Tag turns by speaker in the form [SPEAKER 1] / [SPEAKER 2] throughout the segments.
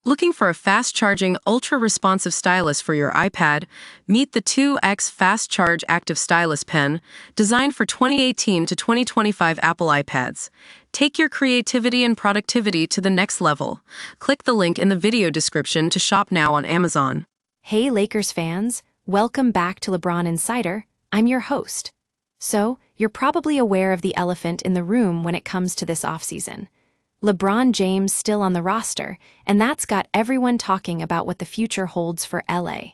[SPEAKER 1] Looking for a fast-charging, ultra-responsive stylus for your iPad? Meet the 2X Fast Charge Active Stylus Pen, designed for 2018 to 2025 Apple iPads. Take your creativity and productivity to the next level. Click the link in the video description to shop now on Amazon.
[SPEAKER 2] Hey Lakers fans, welcome back to LeBron Insider. I'm your host. So, you're probably aware of the elephant in the room when it comes to this offseason. LeBron James still on the roster, and that's got everyone talking about what the future holds for LA.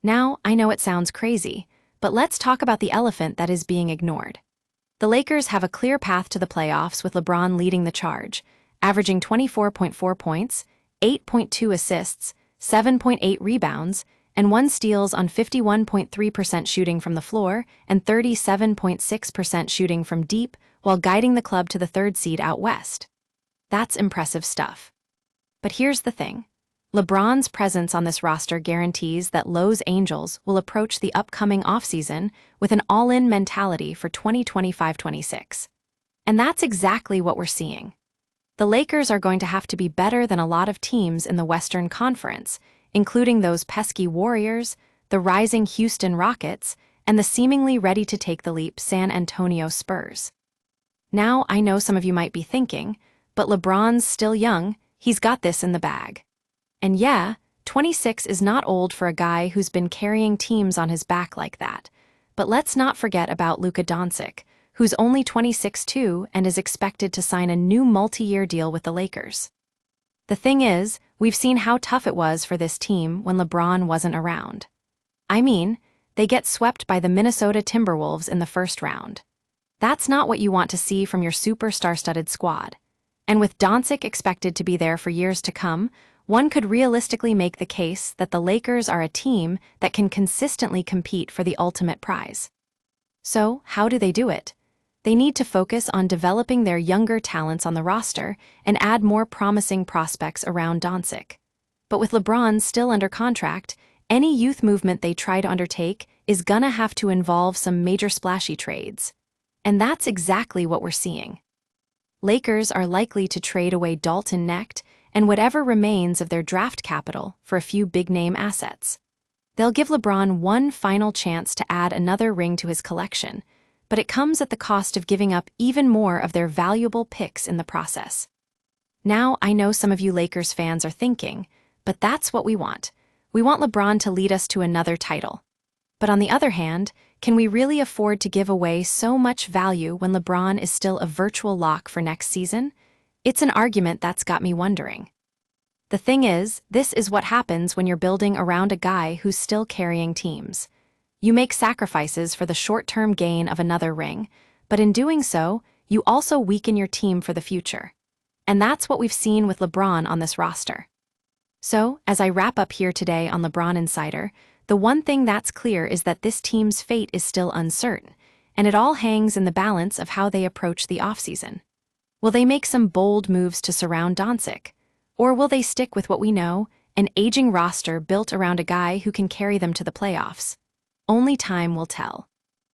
[SPEAKER 2] Now, I know it sounds crazy, but let's talk about the elephant that is being ignored. The Lakers have a clear path to the playoffs with LeBron leading the charge, averaging 24.4 points, 8.2 assists, 7.8 rebounds, and 1 steals on 51.3% shooting from the floor and 37.6% shooting from deep, while guiding the club to the third seed out west. That's impressive stuff. But here's the thing. LeBron's presence on this roster guarantees that Los Angeles will approach the upcoming offseason with an all-in mentality for 2025-26. And that's exactly what we're seeing. The Lakers are going to have to be better than a lot of teams in the Western Conference, including those pesky Warriors, the rising Houston Rockets, and the seemingly ready-to-take-the-leap San Antonio Spurs. Now, I know some of you might be thinking, but LeBron's still young, he's got this in the bag. And yeah, 26 is not old for a guy who's been carrying teams on his back like that. But let's not forget about Luka Doncic, who's only 26 too and is expected to sign a new multi-year deal with the Lakers. The thing is, we've seen how tough it was for this team when LeBron wasn't around. I mean, they get swept by the Minnesota Timberwolves in the first round. That's not what you want to see from your superstar-studded squad. And with Doncic expected to be there for years to come, one could realistically make the case that the Lakers are a team that can consistently compete for the ultimate prize. So, how do they do it? They need to focus on developing their younger talents on the roster and add more promising prospects around Doncic. But with LeBron still under contract, any youth movement they try to undertake is gonna have to involve some major splashy trades. And that's exactly what we're seeing. Lakers are likely to trade away Dalton Knecht and whatever remains of their draft capital for a few big-name assets. They'll give LeBron one final chance to add another ring to his collection, but it comes at the cost of giving up even more of their valuable picks in the process. Now, I know some of you Lakers fans are thinking, but that's what we want. We want LeBron to lead us to another title. But on the other hand, can we really afford to give away so much value when LeBron is still a virtual lock for next season? It's an argument that's got me wondering. The thing is, this is what happens when you're building around a guy who's still carrying teams. You make sacrifices for the short-term gain of another ring, but in doing so, you also weaken your team for the future. And that's what we've seen with LeBron on this roster. So, as I wrap up here today on LeBron Insider, the one thing that's clear is that this team's fate is still uncertain, and it all hangs in the balance of how they approach the offseason. Will they make some bold moves to surround Doncic? Or will they stick with what we know, an aging roster built around a guy who can carry them to the playoffs? Only time will tell.